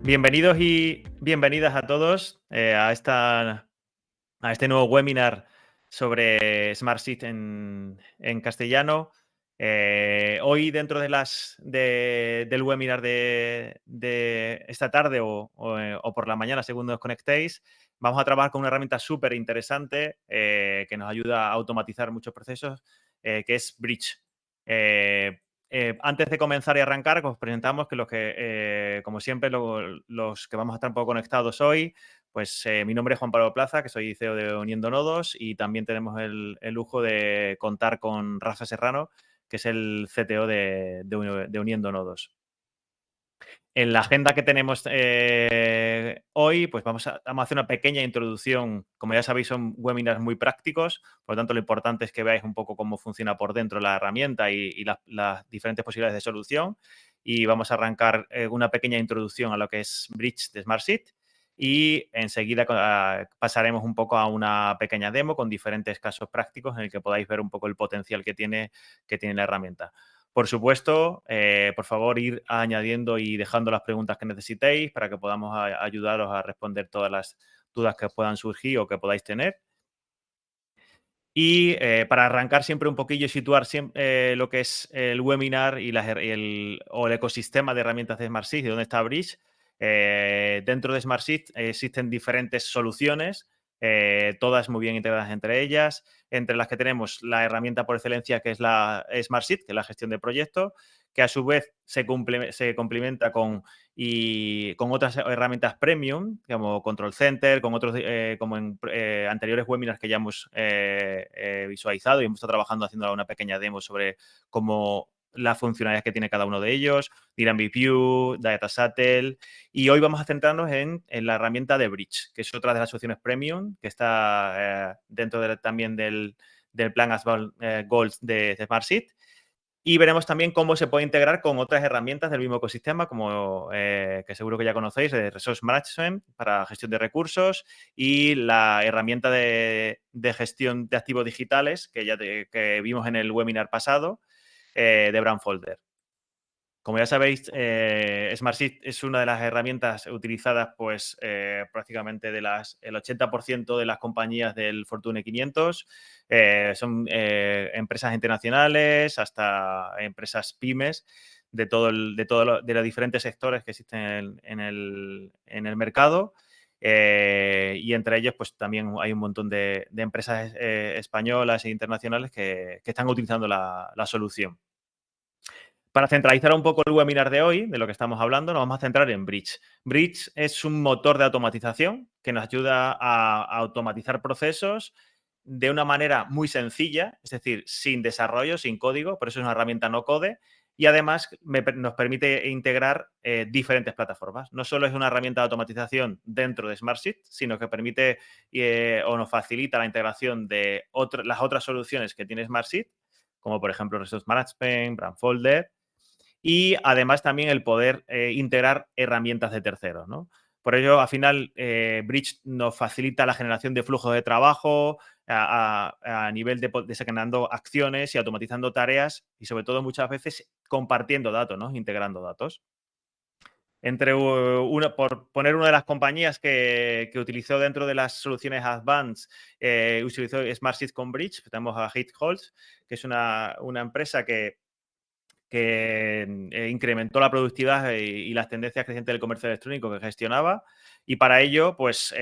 Bienvenidos y bienvenidas a todos a este nuevo webinar sobre SmartSheet en castellano. Hoy, dentro del webinar de esta tarde o por la mañana, según os conectéis, vamos a trabajar con una herramienta súper interesante que nos ayuda a automatizar muchos procesos, que es Bridge. Antes de comenzar y arrancar, os presentamos que como siempre, los que vamos a estar un poco conectados hoy, pues mi nombre es Juan Pablo Plaza, que soy CEO de Uniendo Nodos, y también tenemos el lujo de contar con Rafa Serrano, que es el CTO de Uniendo Nodos. En la agenda que tenemos hoy, pues vamos a hacer una pequeña introducción. Como ya sabéis, son webinars muy prácticos, por lo tanto, lo importante es que veáis un poco cómo funciona por dentro la herramienta y las diferentes posibilidades de solución. Y vamos a arrancar una pequeña introducción a lo que es Bridge de SmartSheet y enseguida pasaremos un poco a una pequeña demo con diferentes casos prácticos en el que podáis ver un poco el potencial que tiene la herramienta. Por supuesto, por favor, ir añadiendo y dejando las preguntas que necesitéis para que podamos ayudaros a responder todas las dudas que puedan surgir o que podáis tener. Y para arrancar siempre un poquillo y situar lo que es el webinar y el ecosistema de herramientas de SmartSheet y dónde está Bridge. Dentro de SmartSheet existen diferentes soluciones, todas muy bien integradas entre ellas, entre las que tenemos la herramienta por excelencia que es la SmartSheet, que es la gestión de proyectos, que a su vez se complementa con otras herramientas premium, como Control Center, con otros, como en anteriores webinars que ya hemos visualizado y hemos estado trabajando haciendo una pequeña demo sobre cómo las funcionalidades que tiene cada uno de ellos, Dynamic View, Data Shuttle, y hoy vamos a centrarnos en la herramienta de Bridge, que es otra de las soluciones premium, que está dentro también del plan Asval Gold de SmartSheet. Y veremos también cómo se puede integrar con otras herramientas del mismo ecosistema, como que seguro que ya conocéis, de Resource Management para gestión de recursos y la herramienta de gestión de activos digitales que vimos en el webinar pasado de Brandfolder. Como ya sabéis, SmartSheet es una de las herramientas utilizadas pues, prácticamente el 80% de las compañías del Fortune 500. Son empresas internacionales hasta empresas pymes de los diferentes sectores que existen en el mercado. Y entre ellos, pues también hay un montón de empresas españolas e internacionales que están utilizando la solución. Para centralizar un poco el webinar de hoy, de lo que estamos hablando, nos vamos a centrar en Bridge. Bridge es un motor de automatización que nos ayuda a automatizar procesos de una manera muy sencilla, es decir, sin desarrollo, sin código, por eso es una herramienta no code, y además nos permite integrar diferentes plataformas. No solo es una herramienta de automatización dentro de SmartSheet, sino que permite o nos facilita la integración de las otras soluciones que tiene SmartSheet, como por ejemplo Resource Management, Brandfolder, y además también el poder integrar herramientas de terceros, ¿no? Por ello, al final, Bridge nos facilita la generación de flujos de trabajo a nivel de desencadenando acciones y automatizando tareas y, sobre todo, muchas veces compartiendo datos, ¿no? Integrando datos. Por poner una de las compañías que utilizó dentro de las soluciones Advanced, utilizó SmartSheet con Bridge, tenemos a HitHolz, que es una empresa que incrementó la productividad y las tendencias crecientes del comercio electrónico que gestionaba. Y para ello, pues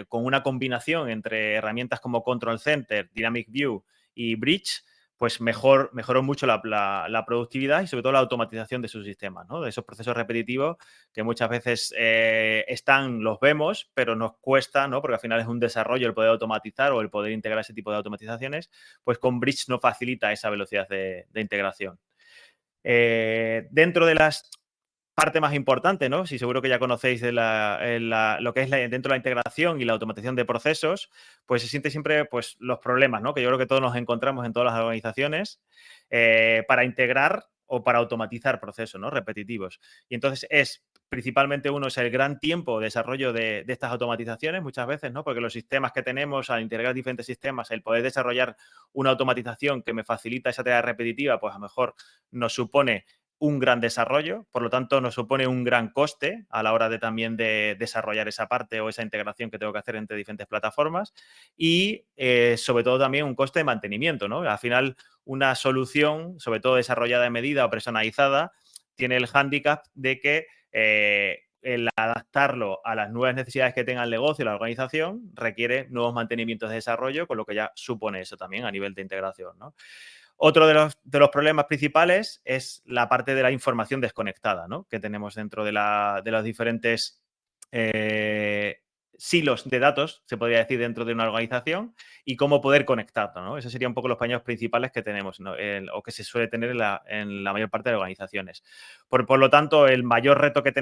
con una combinación entre herramientas como Control Center, Dynamic View y Bridge, pues mejoró mucho la productividad y sobre todo la automatización de sus sistemas, ¿no? De esos procesos repetitivos que muchas veces los vemos, pero nos cuesta, ¿no? Porque al final es un desarrollo el poder automatizar o el poder integrar ese tipo de automatizaciones, pues con Bridge nos facilita esa velocidad de integración. Dentro de las partes más importantes, ¿no? Si seguro que ya conocéis de lo que es dentro de la integración y la automatización de procesos, pues se siente siempre pues, los problemas, ¿no? Que yo creo que todos nos encontramos en todas las organizaciones para integrar o para automatizar procesos, ¿no? Repetitivos. Y entonces principalmente uno es el gran tiempo de desarrollo de estas automatizaciones muchas veces, ¿no? Porque los sistemas que tenemos, al integrar diferentes sistemas, el poder desarrollar una automatización que me facilita esa tarea repetitiva, pues a lo mejor nos supone un gran desarrollo, por lo tanto nos supone un gran coste a la hora de también de desarrollar esa parte o esa integración que tengo que hacer entre diferentes plataformas y sobre todo también un coste de mantenimiento, ¿no? Al final una solución, sobre todo desarrollada en medida o personalizada, tiene el hándicap de que el adaptarlo a las nuevas necesidades que tenga el negocio y la organización requiere nuevos mantenimientos de desarrollo, con lo que ya supone eso también a nivel de integración, ¿no? Otro de los problemas principales es la parte de la información desconectada, ¿no? Que tenemos dentro de los diferentes eh, silos de datos, se podría decir, dentro de una organización y cómo poder conectarlo, ¿no? Esos serían un poco los paños principales que tenemos, ¿no? O que se suele tener en la mayor parte de organizaciones. Por lo tanto, el mayor reto que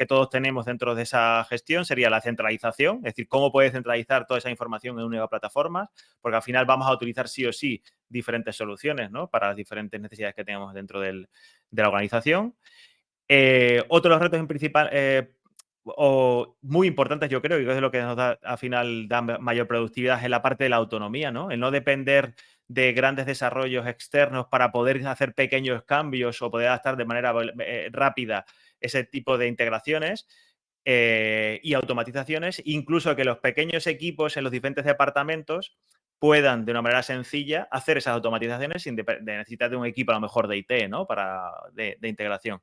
todos tenemos dentro de esa gestión sería la centralización, es decir, cómo puedes centralizar toda esa información en una única plataforma, porque al final vamos a utilizar sí o sí diferentes soluciones, ¿no? Para las diferentes necesidades que tenemos dentro de la organización. Otro de los retos en principal, o muy importantes, yo creo, y que es lo que nos da, al final da mayor productividad, es la parte de la autonomía, ¿no? El no depender de grandes desarrollos externos para poder hacer pequeños cambios o poder adaptar de manera rápida ese tipo de integraciones y automatizaciones, incluso que los pequeños equipos en los diferentes departamentos puedan de una manera sencilla hacer esas automatizaciones sin de necesitar de un equipo a lo mejor de IT, ¿no? De integración.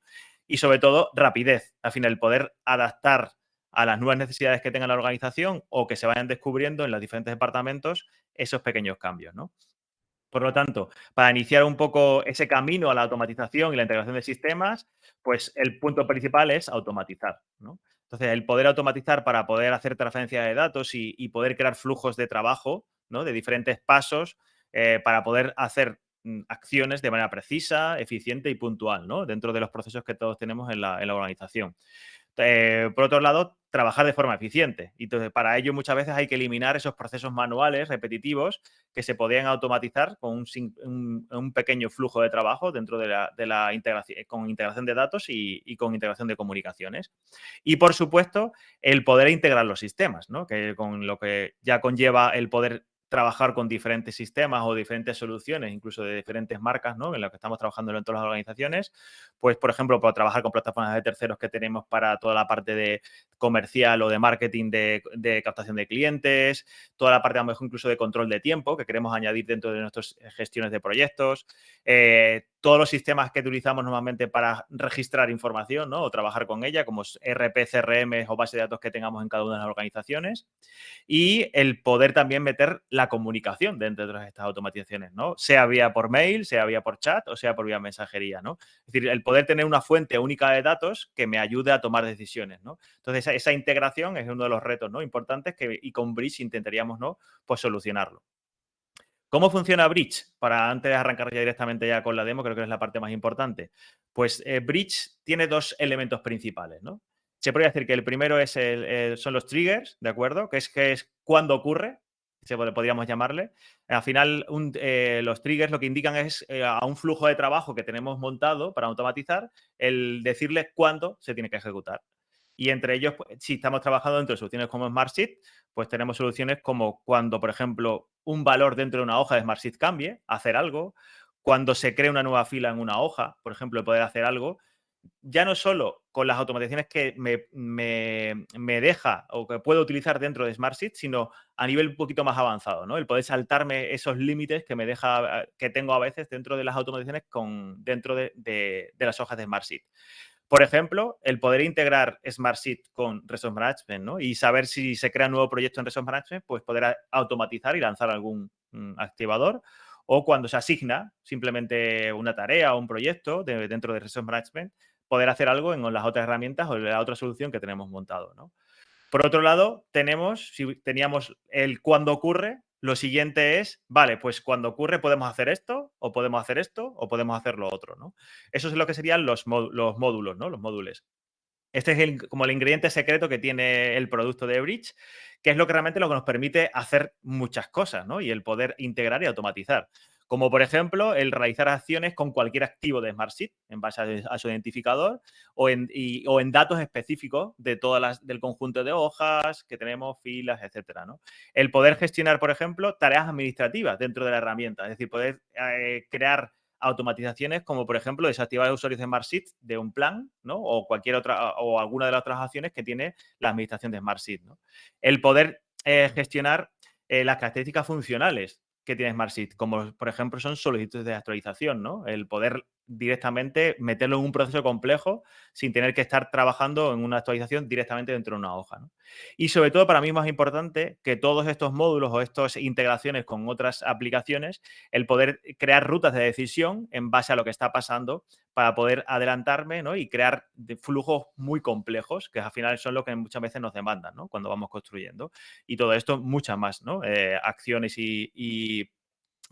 Y sobre todo, rapidez. Al final, el poder adaptar a las nuevas necesidades que tenga la organización o que se vayan descubriendo en los diferentes departamentos esos pequeños cambios, ¿no? Por lo tanto, para iniciar un poco ese camino a la automatización y la integración de sistemas, pues el punto principal es automatizar, ¿no? Entonces, el poder automatizar para poder hacer transferencia de datos y poder crear flujos de trabajo, ¿no? De diferentes pasos para poder hacer acciones de manera precisa, eficiente y puntual, ¿no? Dentro de los procesos que todos tenemos en la organización. Por otro lado, trabajar de forma eficiente. Y entonces, para ello muchas veces hay que eliminar esos procesos manuales repetitivos que se podían automatizar con un pequeño flujo de trabajo dentro de la integración, con integración de datos y con integración de comunicaciones. Y, por supuesto, el poder integrar los sistemas, ¿no? Que con lo que ya conlleva el poder trabajar con diferentes sistemas o diferentes soluciones, incluso de diferentes marcas, ¿no? En las que estamos trabajando en todas las organizaciones, pues, por ejemplo, para trabajar con plataformas de terceros que tenemos para toda la parte de comercial o de marketing de captación de clientes, toda la parte a lo mejor incluso de control de tiempo que queremos añadir dentro de nuestras gestiones de proyectos, todos los sistemas que utilizamos normalmente para registrar información, ¿no? O trabajar con ella, como RP, CRM o base de datos que tengamos en cada una de las organizaciones, y el poder también meter la comunicación dentro de todas estas automatizaciones, ¿no? Sea vía por mail, sea vía por chat o sea por vía mensajería, ¿no? Es decir, el poder tener una fuente única de datos que me ayude a tomar decisiones, ¿no? Entonces, esa integración es uno de los retos, ¿no? Importantes y con Bridge intentaríamos, ¿no? Pues solucionarlo. ¿Cómo funciona Bridge? Para antes de arrancar ya directamente ya con la demo, creo que es la parte más importante. Pues Bridge tiene dos elementos principales, ¿no? Se podría decir que el primero son los triggers, ¿de acuerdo? Que es cuándo ocurre, podríamos llamarle. Al final, los triggers lo que indican es a un flujo de trabajo que tenemos montado para automatizar, el decirle cuándo se tiene que ejecutar. Y entre ellos, pues, si estamos trabajando dentro de soluciones como Smartsheet, pues tenemos soluciones como cuando, por ejemplo, un valor dentro de una hoja de Smartsheet cambie, hacer algo, cuando se cree una nueva fila en una hoja, por ejemplo, poder hacer algo, ya no solo con las automatizaciones que me deja o que puedo utilizar dentro de Smartsheet, sino a nivel un poquito más avanzado, ¿no? El poder saltarme esos límites que me deja, que tengo a veces dentro de las automatizaciones dentro de las hojas de Smartsheet. Por ejemplo, el poder integrar Smartsheet con Resource Management, ¿no? Y saber si se crea un nuevo proyecto en Resource Management, pues poder automatizar y lanzar algún activador. O cuando se asigna simplemente una tarea o un proyecto dentro de Resource Management, poder hacer algo en las otras herramientas o en la otra solución que tenemos montado, ¿no? Por otro lado, si teníamos el cuándo ocurre, lo siguiente es, vale, pues cuando ocurre podemos hacer esto, o podemos hacer esto, o podemos hacer lo otro, ¿no? Eso es lo que serían los módulos, ¿no? Los módulos. Este es como el ingrediente secreto que tiene el producto de Bridge, que es lo que nos permite hacer muchas cosas, ¿no? Y el poder integrar y automatizar. Como por ejemplo, el realizar acciones con cualquier activo de Smartsheet en base a su identificador o en datos específicos del conjunto de hojas que tenemos, filas, etcétera, ¿no? El poder gestionar, por ejemplo, tareas administrativas dentro de la herramienta, es decir, poder crear automatizaciones como, por ejemplo, desactivar usuarios de Smartsheet de un plan, ¿no? O cualquier otra, o alguna de las otras acciones que tiene la administración de Smartsheet, ¿no? El poder gestionar las características funcionales que tiene Smartsheet, como por ejemplo son solicitudes de actualización, ¿no? El poder directamente meterlo en un proceso complejo sin tener que estar trabajando en una actualización directamente dentro de una hoja, ¿no? Y sobre todo, para mí más importante, que todos estos módulos o estas integraciones con otras aplicaciones, el poder crear rutas de decisión en base a lo que está pasando para poder adelantarme, ¿no? Y crear flujos muy complejos, que al final son lo que muchas veces nos demandan, ¿no? Cuando vamos construyendo. Y todo esto, muchas más, ¿no? Acciones y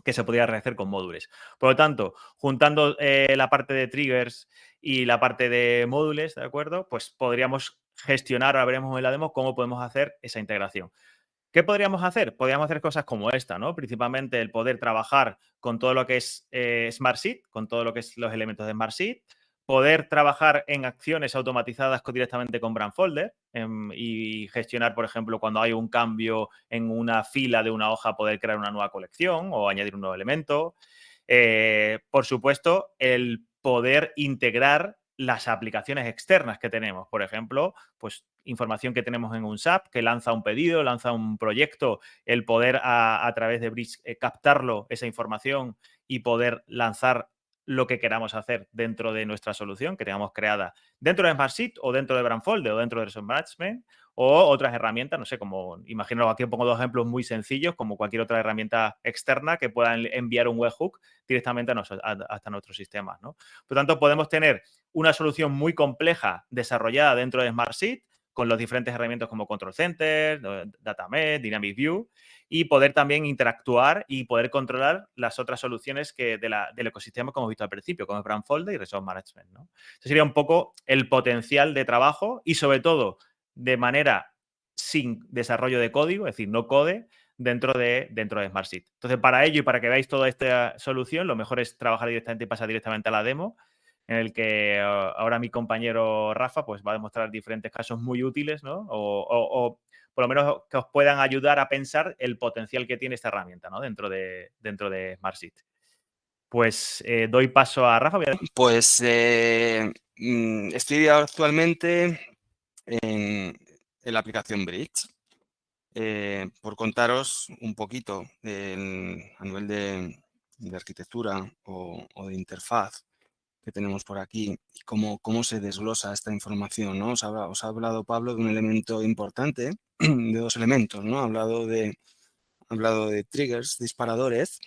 que se podría realizar con módulos. Por lo tanto, juntando la parte de triggers y la parte de módulos, ¿de acuerdo? Pues podríamos gestionar, ahora veremos en la demo, cómo podemos hacer esa integración. ¿Qué podríamos hacer? Podríamos hacer cosas como esta, ¿no? Principalmente el poder trabajar con todo lo que es Smartsheet, con todo lo que es los elementos de Smartsheet, poder trabajar en acciones automatizadas directamente con Brandfolder y gestionar, por ejemplo, cuando hay un cambio en una fila de una hoja, poder crear una nueva colección o añadir un nuevo elemento. Por supuesto, el poder integrar las aplicaciones externas que tenemos. Por ejemplo, pues información que tenemos en un SAP que lanza un pedido, lanza un proyecto, el poder a través de Bridge captarlo, esa información y poder lanzar lo que queramos hacer dentro de nuestra solución que tengamos creada dentro de Smartsheet o dentro de Brandfolder o dentro de Resource Management o otras herramientas, no sé, como imagino aquí pongo dos ejemplos muy sencillos, como cualquier otra herramienta externa que pueda enviar un webhook directamente hasta nuestros sistemas, ¿no? Por lo tanto, podemos tener una solución muy compleja desarrollada dentro de Smartsheet con los diferentes herramientas como Control Center, DataMesh, Dynamic View y poder también interactuar y poder controlar las otras soluciones del ecosistema que hemos visto al principio, como Brandfolder y Resource Management, ¿no? Ese sería un poco el potencial de trabajo y sobre todo de manera sin desarrollo de código, es decir, no code, dentro de Smartsheet. Entonces, para ello y para que veáis toda esta solución, lo mejor es trabajar directamente y pasar directamente a la demo, en el que ahora mi compañero Rafa pues va a demostrar diferentes casos muy útiles, ¿no? O por lo menos que os puedan ayudar a pensar el potencial que tiene esta herramienta, ¿no? Dentro de Smartsheet. Pues doy paso a Rafa. Pues estoy actualmente en la aplicación Bridge. Por contaros un poquito a nivel de arquitectura o de interfaz que tenemos por aquí y cómo se desglosa esta información, ¿no? Os ha hablado Pablo de un elemento importante, de dos elementos, ¿no? Ha hablado de triggers, disparadores,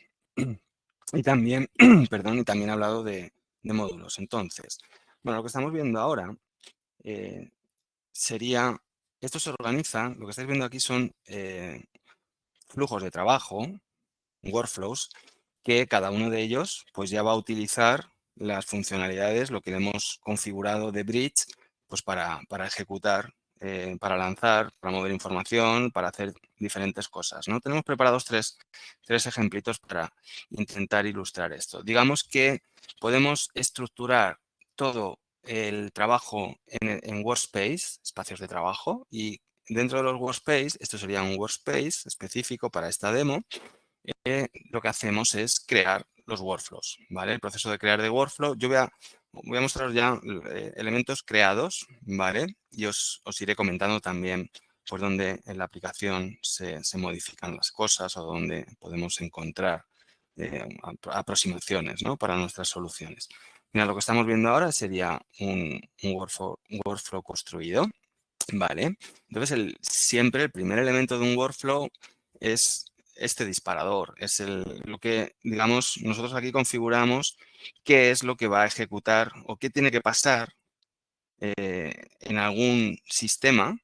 y también, perdón, y también ha hablado de módulos. Entonces, bueno, lo que estamos viendo ahora sería, esto se organiza, lo que estáis viendo aquí son flujos de trabajo, workflows, que cada uno de ellos pues ya va a utilizar las funcionalidades, lo que hemos configurado de Bridge, pues para ejecutar, para lanzar, para mover información, para hacer diferentes cosas, ¿no? Tenemos preparados tres ejemplitos para intentar ilustrar esto. Digamos que podemos estructurar todo el trabajo en workspace, espacios de trabajo, y dentro de los workspace, esto sería un workspace específico para esta demo, lo que hacemos es crear los workflows, ¿vale? El proceso de crear de workflow. Yo voy a mostraros ya elementos creados, ¿vale? Y os iré comentando también por dónde en la aplicación se modifican las cosas o dónde podemos encontrar aproximaciones, ¿no? Para nuestras soluciones. Mira, lo que estamos viendo ahora sería un workflow construido, ¿vale? Entonces, siempre el primer elemento de un workflow es este disparador. Es lo que, digamos, nosotros aquí configuramos qué es lo que va a ejecutar o qué tiene que pasar en algún sistema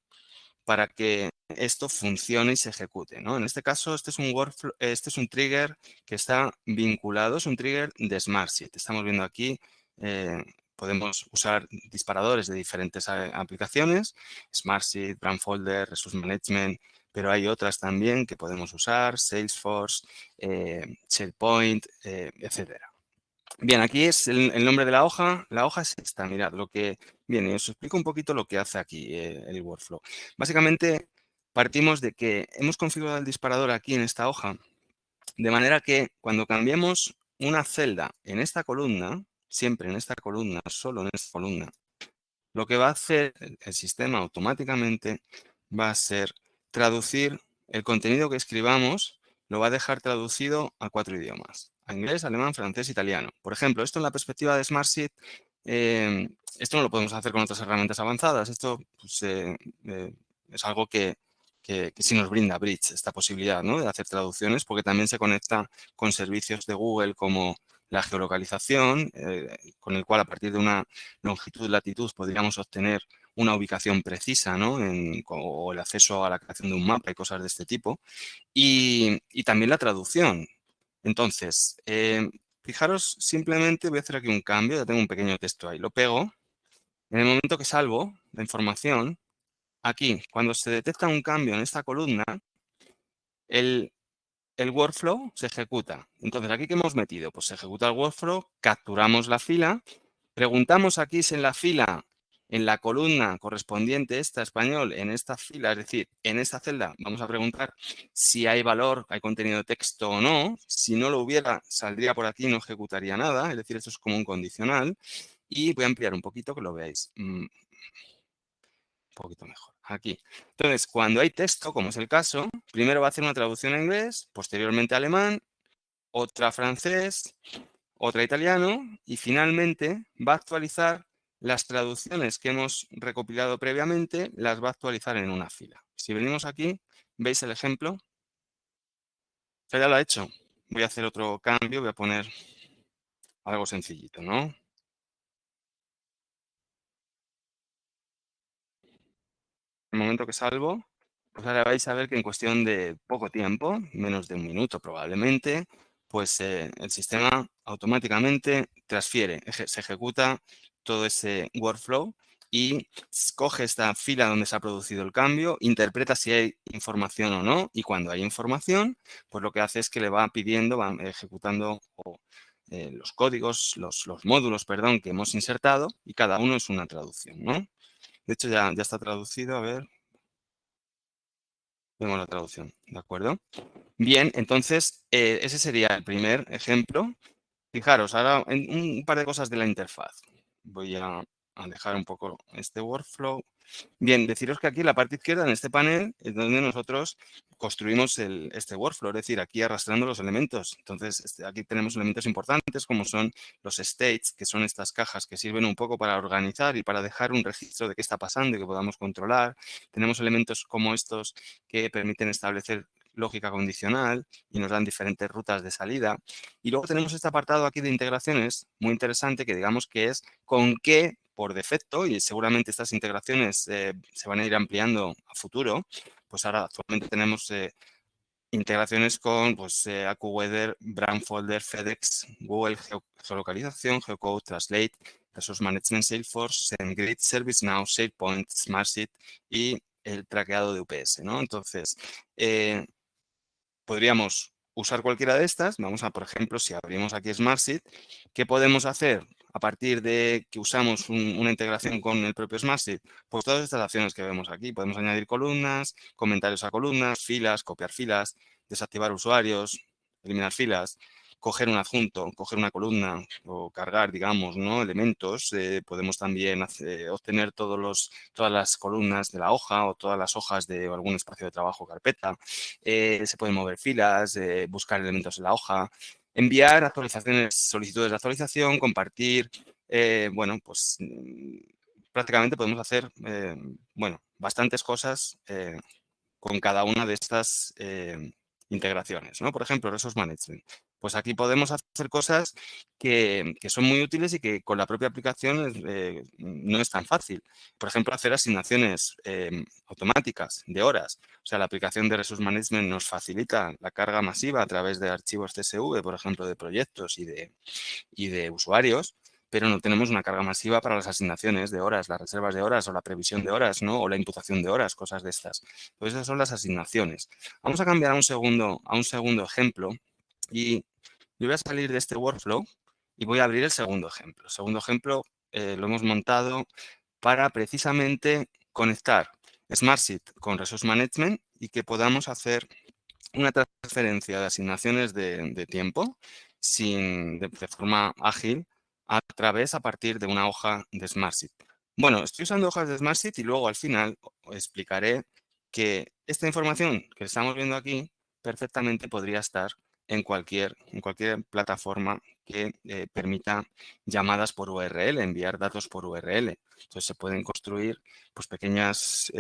para que esto funcione y se ejecute, ¿no? En este caso, este es un workflow, este es un trigger que está vinculado, es un trigger de Smartsheet. Estamos viendo aquí, podemos usar disparadores de diferentes aplicaciones, Smartsheet, Brandfolder, Resource Management, pero hay otras también que podemos usar, Salesforce, SharePoint, etcétera. Bien, aquí es el nombre de la hoja. La hoja es esta, mirad, Bien, os explico un poquito lo que hace aquí el workflow. Básicamente, partimos de que hemos configurado el disparador aquí en esta hoja, de manera que cuando cambiemos una celda en esta columna, siempre en esta columna, solo en esta columna, lo que va a hacer el sistema automáticamente va a ser traducir el contenido que escribamos, lo va a dejar traducido a 4 idiomas: a inglés, alemán, francés, italiano. Por ejemplo, esto en la perspectiva de Smartsheet, esto no lo podemos hacer con otras herramientas avanzadas. Esto pues, es algo que sí nos brinda Bridge, esta posibilidad, ¿no?, de hacer traducciones, porque también se conecta con servicios de Google como la geolocalización, con el cual a partir de una longitud, latitud, podríamos obtener una ubicación precisa, ¿no?, o el acceso a la creación de un mapa y cosas de este tipo. Y también la traducción. Entonces, fijaros, simplemente voy a hacer aquí un cambio, ya tengo un pequeño texto ahí, lo pego. En el momento que salvo la información, aquí, cuando se detecta un cambio en esta columna, el workflow se ejecuta. Entonces, ¿aquí qué hemos metido? Pues se ejecuta el workflow, capturamos la fila, preguntamos aquí si en la fila, en la columna correspondiente esta español, en esta fila, es decir, en esta celda, vamos a preguntar si hay valor, hay contenido de texto o no. Si no lo hubiera, saldría por aquí y no ejecutaría nada. Es decir, esto es como un condicional. Y voy a ampliar un poquito que lo veáis un poquito mejor. Aquí. Entonces, cuando hay texto, como es el caso, primero va a hacer una traducción a inglés, posteriormente a alemán, otra a francés, otra a italiano y finalmente va a actualizar las traducciones que hemos recopilado previamente, las va a actualizar en una fila. Si venimos aquí, ¿veis el ejemplo? Ya lo ha hecho. Voy a hacer otro cambio, voy a poner algo sencillito, ¿no? El momento que salvo, pues ahora vais a ver que en cuestión de poco tiempo, menos de un minuto probablemente, pues el sistema automáticamente transfiere, se ejecuta todo ese workflow y coge esta fila donde se ha producido el cambio, interpreta si hay información o no, y cuando hay información, pues lo que hace es que le va pidiendo, va ejecutando los códigos, los módulos, perdón, que hemos insertado, y cada uno es una traducción, ¿no? De hecho, ya está traducido. A ver, vemos la traducción, ¿de acuerdo? Bien, entonces, ese sería el primer ejemplo. Fijaros, ahora en un par de cosas de la interfaz. Voy a dejar un poco este workflow. Bien, deciros que aquí en la parte izquierda, en este panel, es donde nosotros construimos este workflow, es decir, aquí arrastrando los elementos. Entonces, aquí tenemos elementos importantes como son los states, que son estas cajas que sirven un poco para organizar y para dejar un registro de qué está pasando y que podamos controlar. Tenemos elementos como estos que permiten establecer lógica condicional y nos dan diferentes rutas de salida. Y luego tenemos este apartado aquí de integraciones, muy interesante, que digamos que es con qué por defecto, y seguramente estas integraciones se van a ir ampliando a futuro. Pues ahora actualmente tenemos integraciones con pues, AccuWeather, Brandfolder, FedEx, Google Geolocalización, Geocode, Translate, Resource Management, Salesforce, SendGrid, ServiceNow, SharePoint, Smartsheet y el traqueado de UPS, ¿no? Entonces, podríamos usar cualquiera de estas. Vamos a, por ejemplo, si abrimos aquí Smartsheet, ¿qué podemos hacer a partir de que usamos una integración con el propio Smartsheet? Pues todas estas acciones que vemos aquí. Podemos añadir columnas, comentarios a columnas, filas, copiar filas, desactivar usuarios, eliminar filas, coger un adjunto, coger una columna o cargar, digamos, ¿no?, elementos. Podemos también obtener todas las columnas de la hoja o todas las hojas de algún espacio de trabajo o carpeta. Se pueden mover filas, buscar elementos en la hoja, enviar actualizaciones, solicitudes de actualización, compartir. Bueno, pues prácticamente podemos hacer, bueno, bastantes cosas con cada una de estas integraciones, ¿no? Por ejemplo, Resource Management. Pues aquí podemos hacer cosas que son muy útiles y que con la propia aplicación no es tan fácil. Por ejemplo, hacer asignaciones automáticas de horas. O sea, la aplicación de Resource Management nos facilita la carga masiva a través de archivos CSV, por ejemplo, de proyectos y de usuarios, pero no tenemos una carga masiva para las asignaciones de horas, las reservas de horas o la previsión de horas, ¿no?, o la imputación de horas, cosas de estas. Pues esas son las asignaciones. Vamos a cambiar a un segundo ejemplo y yo voy a salir de este workflow y voy a abrir el segundo ejemplo. El segundo ejemplo lo hemos montado para precisamente conectar Smartsheet con Resource Management y que podamos hacer una transferencia de asignaciones de tiempo de forma ágil a partir de una hoja de Smartsheet. Bueno, estoy usando hojas de Smartsheet y luego al final os explicaré que esta información que estamos viendo aquí perfectamente podría estar en cualquier plataforma que permita llamadas por URL, enviar datos por URL. Entonces se pueden construir pues, pequeñas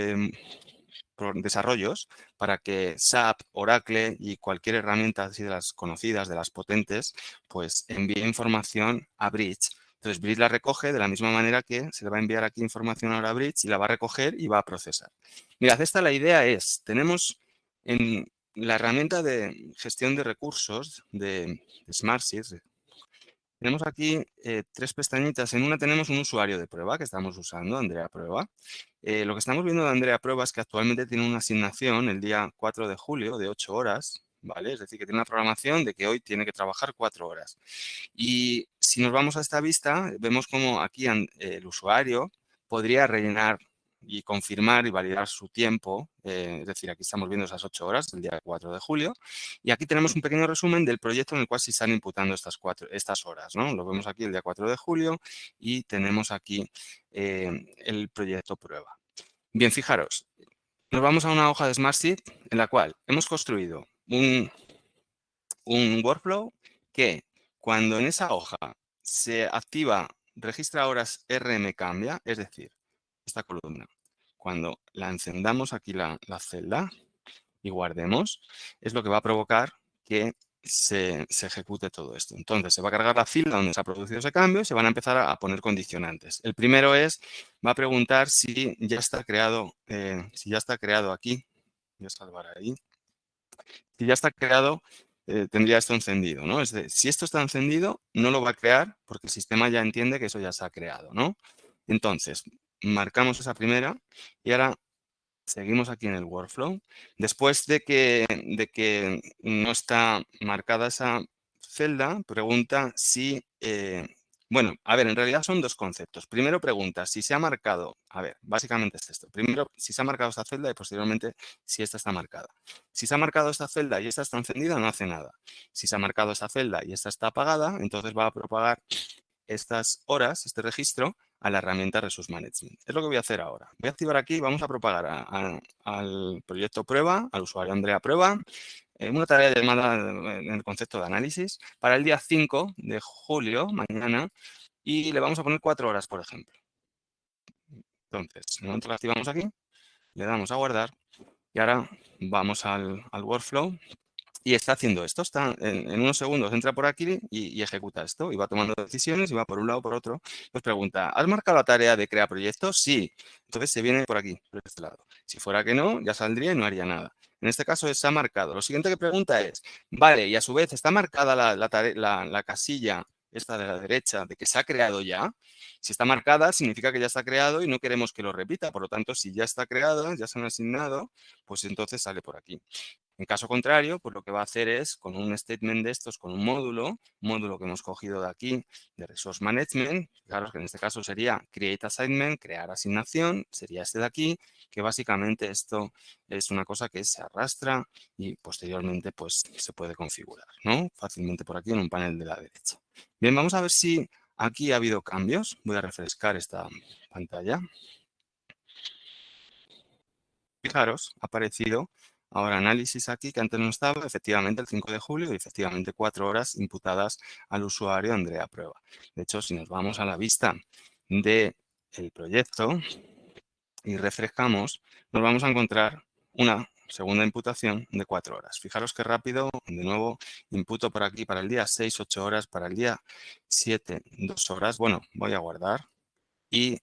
desarrollos para que SAP, Oracle y cualquier herramienta así de las conocidas, de las potentes, pues envíe información a Bridge. Entonces Bridge la recoge de la misma manera que se le va a enviar aquí información ahora a Bridge y la va a recoger y va a procesar. Mirad, la idea es, tenemos en la herramienta de gestión de recursos de Smartsheet, tenemos aquí 3 pestañitas. En una tenemos un usuario de prueba que estamos usando, Andrea Prueba. Lo que estamos viendo de Andrea Prueba es que actualmente tiene una asignación el día 4 de julio de 8 horas, ¿vale? Es decir, que tiene una programación de que hoy tiene que trabajar 4 horas. Y si nos vamos a esta vista, vemos como aquí el usuario podría rellenar y confirmar y validar su tiempo. Es decir, aquí estamos viendo esas 8 horas del día 4 de julio. Y aquí tenemos un pequeño resumen del proyecto en el cual se están imputando estas horas, ¿no? Lo vemos aquí el día 4 de julio y tenemos aquí el proyecto prueba. Bien, fijaros, nos vamos a una hoja de Smartsheet en la cual hemos construido un workflow que cuando en esa hoja se activa registra horas RM cambia, es decir, esta columna, cuando la encendamos aquí la celda y guardemos, es lo que va a provocar que se ejecute todo esto. Entonces, se va a cargar la fila donde se ha producido ese cambio y se van a empezar a poner condicionantes. El primero va a preguntar si ya está creado, aquí, voy a salvar ahí, si ya está creado, tendría esto encendido, ¿no? Es decir, si esto está encendido, no lo va a crear porque el sistema ya entiende que eso ya se ha creado, ¿no? Entonces, marcamos esa primera y ahora seguimos aquí en el workflow. Después de que no está marcada esa celda, pregunta si... bueno, a ver, en realidad son 2 conceptos. Primero pregunta si se ha marcado, a ver, básicamente es esto. Primero, si se ha marcado esta celda y posteriormente si esta está marcada. Si se ha marcado esta celda y esta está encendida, no hace nada. Si se ha marcado esta celda y esta está apagada, entonces va a propagar estas horas, este registro, a la herramienta Resource Management. Es lo que voy a hacer ahora. Voy a activar aquí, vamos a propagar al proyecto prueba, al usuario Andrea Prueba, una tarea llamada en el concepto de análisis para el día 5 de julio, mañana, y le vamos a poner 4 horas, por ejemplo. Entonces, en el momento que activamos aquí, le damos a guardar y ahora vamos al workflow. Y está haciendo esto, está en unos segundos entra por aquí y ejecuta esto, y va tomando decisiones y va por un lado por otro. Nos pregunta, ¿has marcado la tarea de crear proyectos? Sí. Entonces se viene por aquí, por este lado. Si fuera que no, ya saldría y no haría nada. En este caso se ha marcado. Lo siguiente que pregunta es, vale, y a su vez está marcada la casilla esta de la derecha de que se ha creado ya. Si está marcada, significa que ya está creado y no queremos que lo repita. Por lo tanto, si ya está creada, ya se han asignado, pues entonces sale por aquí. En caso contrario, pues lo que va a hacer es, con un statement de estos, con un módulo que hemos cogido de aquí, de Resource Management, fijaros que en este caso sería Create Assignment, crear asignación, sería este de aquí, que básicamente esto es una cosa que se arrastra y posteriormente pues se puede configurar, ¿no? Fácilmente por aquí en un panel de la derecha. Bien, vamos a ver si aquí ha habido cambios. Voy a refrescar esta pantalla. Fijaros, ha aparecido ahora análisis aquí que antes no estaba, efectivamente el 5 de julio y efectivamente 4 horas imputadas al usuario Andrea Prueba. De hecho, si nos vamos a la vista del proyecto y refrescamos, nos vamos a encontrar una segunda imputación de 4 horas. Fijaros qué rápido, de nuevo, imputo por aquí para el día 6, 8 horas, para el día 7, 2 horas. Bueno, voy a guardar y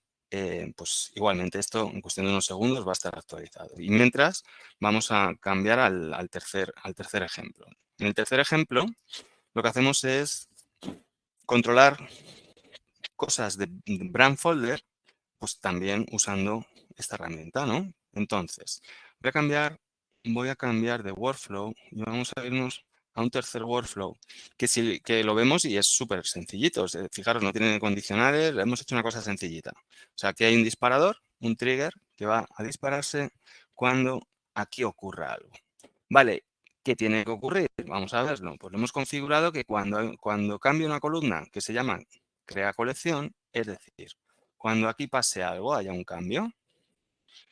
pues igualmente esto en cuestión de unos segundos va a estar actualizado. Y mientras vamos a cambiar al tercer ejemplo. En el tercer ejemplo lo que hacemos es controlar cosas de brand folder, pues también usando esta herramienta, ¿no? Entonces, voy a cambiar de workflow y vamos a irnos a un tercer workflow que lo vemos y es súper sencillito. Fijaros, no tiene condicionales, hemos hecho una cosa sencillita. O sea, aquí hay un disparador, un trigger que va a dispararse cuando aquí ocurra algo. Vale, ¿Qué tiene que ocurrir? Vamos a verlo. Pues lo hemos configurado que cuando cambie una columna que se llama crea colección, es decir, cuando aquí pase algo, haya un cambio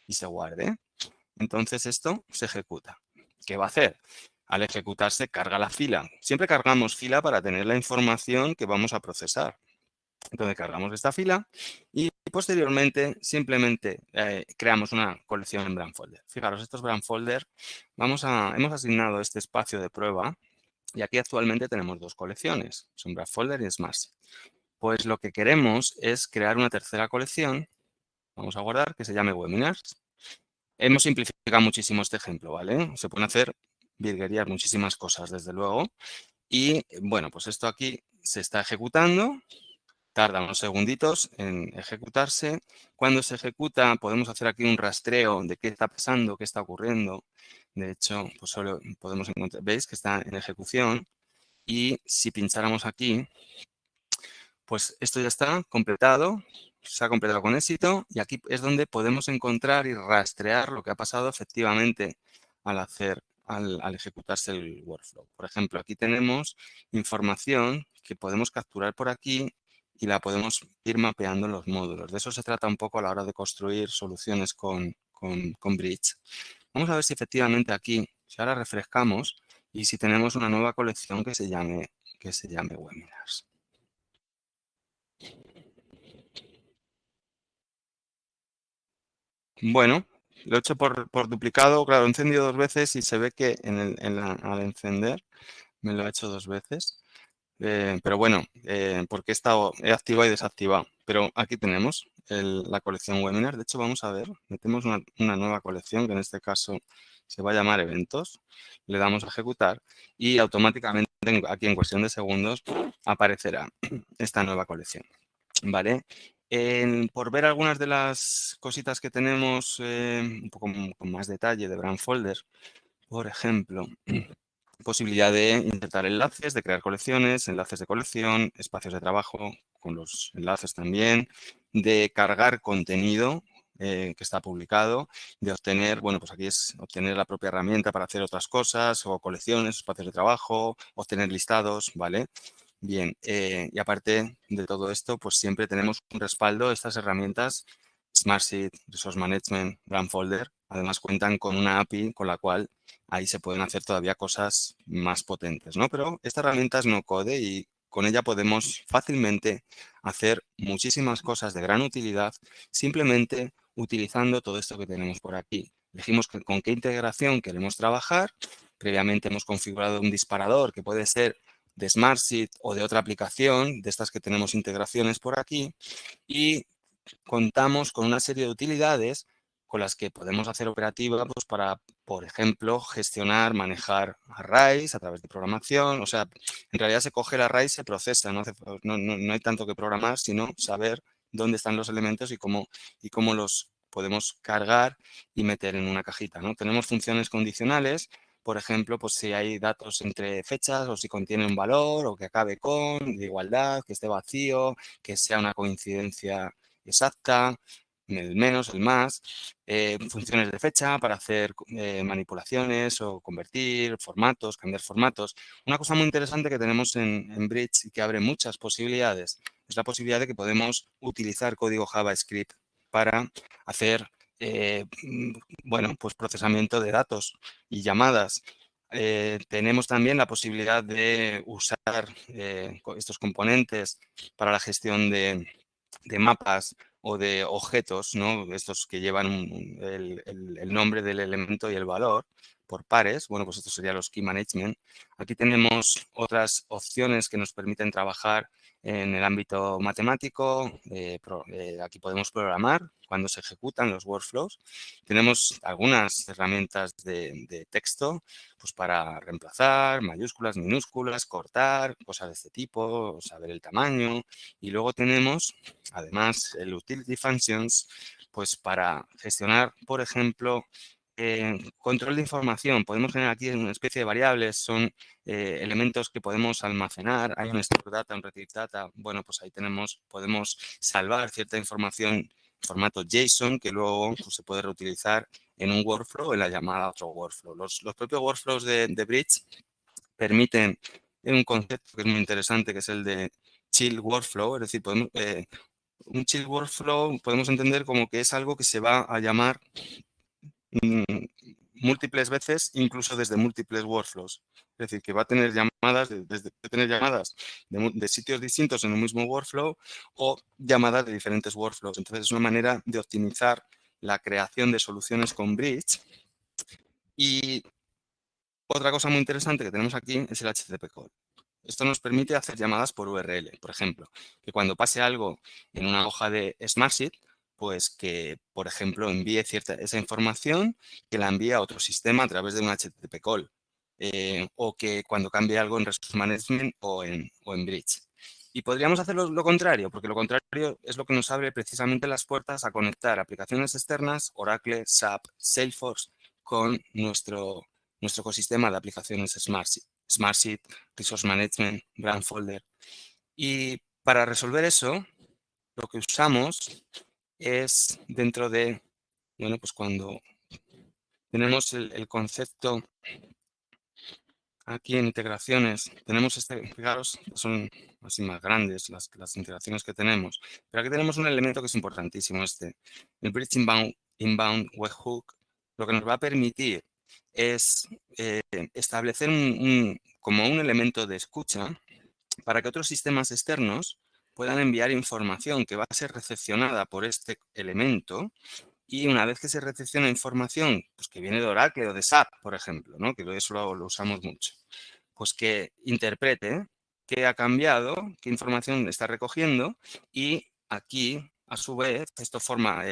y se guarde, entonces esto se ejecuta. ¿Qué va a hacer? Al ejecutarse, carga la fila. Siempre cargamos fila para tener la información que vamos a procesar. Entonces cargamos esta fila y posteriormente simplemente creamos una colección en Brandfolder. Fijaros, estos Brandfolder, hemos asignado este espacio de prueba y aquí actualmente tenemos dos colecciones, son Brandfolder y Smartsheet. Pues lo que queremos es crear una tercera colección, vamos a guardar, que se llame Webinars. Hemos simplificado muchísimo este ejemplo, ¿vale? Se pueden hacer virguerías, muchísimas cosas, desde luego. Y bueno, pues esto aquí se está ejecutando. Tarda unos segunditos en ejecutarse. Cuando se ejecuta, podemos hacer aquí un rastreo de qué está pasando, qué está ocurriendo. De hecho, pues solo podemos encontrar, veis que está en ejecución. Y si pincháramos aquí, pues esto ya está completado, se ha completado con éxito. Y aquí es donde podemos encontrar y rastrear lo que ha pasado efectivamente al ejecutarse el workflow. Por ejemplo, aquí tenemos información que podemos capturar por aquí y la podemos ir mapeando en los módulos. De eso se trata un poco a la hora de construir soluciones con Bridge. Vamos a ver si efectivamente aquí, si ahora refrescamos y si tenemos una nueva colección que se llame Webinars. Bueno, lo he hecho por duplicado, claro, he encendido 2 veces y se ve que al encender me lo ha hecho 2 veces. Pero bueno, porque he activado y desactivado. Pero aquí tenemos la colección webinar. De hecho, vamos a ver, metemos una nueva colección que en este caso se va a llamar eventos. Le damos a ejecutar y automáticamente aquí en cuestión de segundos aparecerá esta nueva colección. ¿Vale? Por ver algunas de las cositas que tenemos un poco con más detalle de Brandfolder, por ejemplo, posibilidad de insertar enlaces, de crear colecciones, enlaces de colección, espacios de trabajo con los enlaces también, de cargar contenido que está publicado, de obtener, bueno, pues aquí es obtener la propia herramienta para hacer otras cosas, o colecciones, espacios de trabajo, obtener listados, ¿vale? Bien, y aparte de todo esto, pues siempre tenemos un respaldo de estas herramientas Smartsheet, Resource Management, Brandfolder. Además cuentan con una API con la cual ahí se pueden hacer todavía cosas más potentes, ¿no? Pero esta herramienta es no code y con ella podemos fácilmente hacer muchísimas cosas de gran utilidad simplemente utilizando todo esto que tenemos por aquí. Elegimos con qué integración queremos trabajar. Previamente hemos configurado un disparador que puede ser de Smartsheet o de otra aplicación, de estas que tenemos integraciones por aquí, y contamos con una serie de utilidades con las que podemos hacer operativa pues, para, por ejemplo, gestionar, manejar arrays a través de programación. O sea, en realidad se coge el array y se procesa. No hay tanto que programar, sino saber dónde están los elementos y cómo los podemos cargar y meter en una cajita, ¿no? Tenemos funciones condicionales. Por ejemplo, pues si hay datos entre fechas o si contiene un valor o que acabe con, de igualdad, que esté vacío, que sea una coincidencia exacta, el menos, el más, funciones de fecha para hacer manipulaciones o convertir formatos, cambiar formatos. Una cosa muy interesante que tenemos en Bridge y que abre muchas posibilidades es la posibilidad de que podemos utilizar código JavaScript para hacer bueno, pues procesamiento de datos y llamadas. Tenemos también la posibilidad de usar estos componentes para la gestión de mapas o de objetos, ¿no? Estos que llevan el nombre del elemento y el valor por pares. Bueno, pues esto sería los Key Management. Aquí tenemos otras opciones que nos permiten trabajar en el ámbito matemático. Aquí podemos programar cuando se ejecutan los workflows. Tenemos algunas herramientas de texto pues para reemplazar, mayúsculas, minúsculas, cortar, cosas de este tipo, saber el tamaño. Y luego tenemos, además, el Utility Functions, pues para gestionar, por ejemplo, control de información. Podemos tener aquí una especie de variables, son elementos que podemos almacenar. Hay un store data, un retrieve data. Bueno, pues ahí podemos salvar cierta información formato JSON que luego pues, se puede reutilizar en un workflow o en la llamada a otro workflow. Los propios workflows de Bridge permiten un concepto que es muy interesante, que es el de chill workflow, es decir, un chill workflow podemos entender como que es algo que se va a llamar múltiples veces, incluso desde múltiples workflows. Es decir, que va a tener llamadas, de sitios distintos en un mismo workflow o llamadas de diferentes workflows. Entonces, es una manera de optimizar la creación de soluciones con Bridge. Y otra cosa muy interesante que tenemos aquí es el HTTP call. Esto nos permite hacer llamadas por URL, por ejemplo, que cuando pase algo en una hoja de Smartsheet, pues que, por ejemplo, envíe esa información, que la envíe a otro sistema a través de un HTTP call. O que cuando cambie algo en Resource Management o en Bridge. Y podríamos hacer lo contrario, porque lo contrario es lo que nos abre precisamente las puertas a conectar aplicaciones externas, Oracle, SAP, Salesforce, con nuestro ecosistema de aplicaciones Smartsheet, Resource Management, Brandfolder. Y para resolver eso, lo que usamos es dentro de, bueno, pues cuando tenemos el concepto aquí en integraciones, tenemos fijaros, son así más grandes las integraciones que tenemos, pero aquí tenemos un elemento que es importantísimo, el Bridge Inbound Webhook, lo que nos va a permitir es establecer como un elemento de escucha para que otros sistemas externos puedan enviar información que va a ser recepcionada por este elemento y una vez que se recepciona información pues que viene de Oracle o de SAP, por ejemplo, ¿no? Que eso lo usamos mucho, pues que interprete qué ha cambiado, qué información está recogiendo y aquí, a su vez, esto forma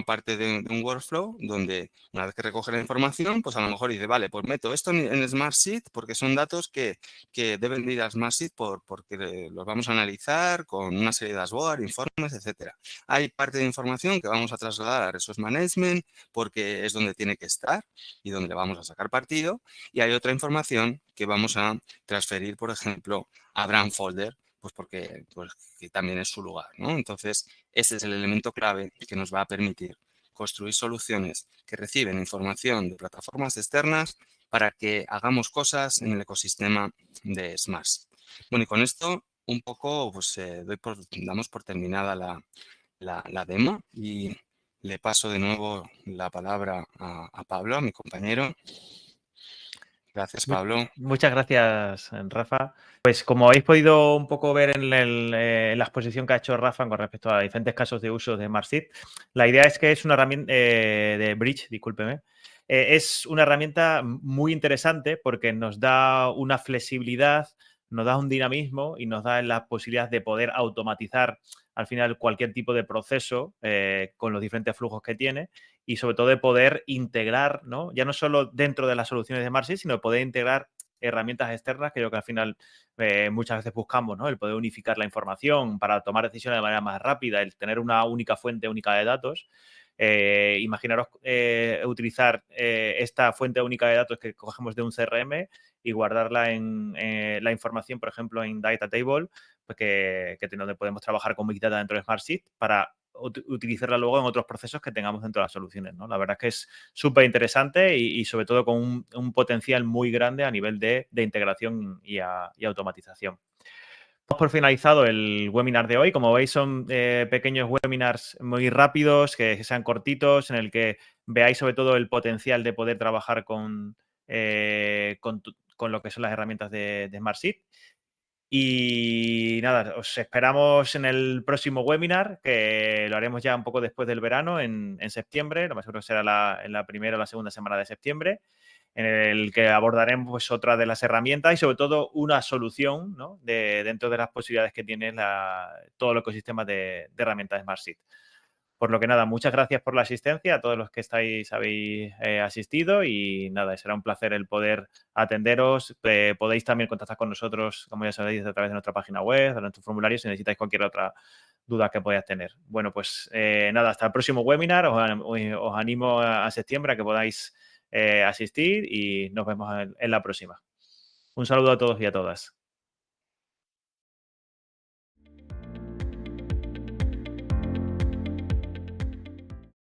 parte de un workflow donde una vez que recoge la información, pues a lo mejor dice, vale, pues meto esto en Smartsheet porque son datos que deben ir a Smartsheet porque los vamos a analizar con una serie de dashboard, informes, etcétera. Hay parte de información que vamos a trasladar a Resource Management porque es donde tiene que estar y donde le vamos a sacar partido. Y hay otra información que vamos a transferir, por ejemplo, a Brandfolder, pues porque que también es su lugar, ¿no? Entonces, ese es el elemento clave que nos va a permitir construir soluciones que reciben información de plataformas externas para que hagamos cosas en el ecosistema de Smarts. Bueno, y con esto un poco pues damos por terminada la demo y le paso de nuevo la palabra a Pablo, a mi compañero. Gracias, Pablo. Muchas gracias, Rafa. Pues como habéis podido un poco ver en la exposición que ha hecho Rafa con respecto a diferentes casos de uso de Smartsheet, la idea es que es una herramienta de Bridge, discúlpeme, es una herramienta muy interesante porque nos da una flexibilidad, nos da un dinamismo y nos da la posibilidad de poder automatizar al final cualquier tipo de proceso con los diferentes flujos que tiene y sobre todo de poder integrar, ¿no? Ya no solo dentro de las soluciones de Smartsheet, sino de poder integrar herramientas externas que yo que al final muchas veces buscamos, ¿no? El poder unificar la información para tomar decisiones de manera más rápida, el tener una única fuente única de datos. Imaginaros utilizar esta fuente única de datos que cogemos de un CRM y guardarla en la información, por ejemplo, en Data Table, pues donde podemos trabajar con Big Data dentro de Smartsheet para utilizarla luego en otros procesos que tengamos dentro de las soluciones, ¿no? La verdad es que es súper interesante y sobre todo con un potencial muy grande a nivel de integración y automatización. Hemos por finalizado el webinar de hoy. Como veis, son pequeños webinars muy rápidos, que sean cortitos, en el que veáis sobre todo el potencial de poder trabajar con lo que son las herramientas de Smartsheet. Y nada, os esperamos en el próximo webinar, que lo haremos ya un poco después del verano, en septiembre, lo más seguro será en la primera o la segunda semana de septiembre, en el que abordaremos pues, otra de las herramientas y sobre todo una solución, ¿no? Dentro de las posibilidades que tiene todo el ecosistema de herramientas de Smartsheet. Por lo que nada, muchas gracias por la asistencia, a todos los que habéis asistido y nada, será un placer el poder atenderos. Podéis también contactar con nosotros, como ya sabéis, a través de nuestra página web, de nuestro formulario, si necesitáis cualquier otra duda que podáis tener. Bueno, pues nada, hasta el próximo webinar. Os animo a septiembre a que podáis asistir y nos vemos en la próxima. Un saludo a todos y a todas.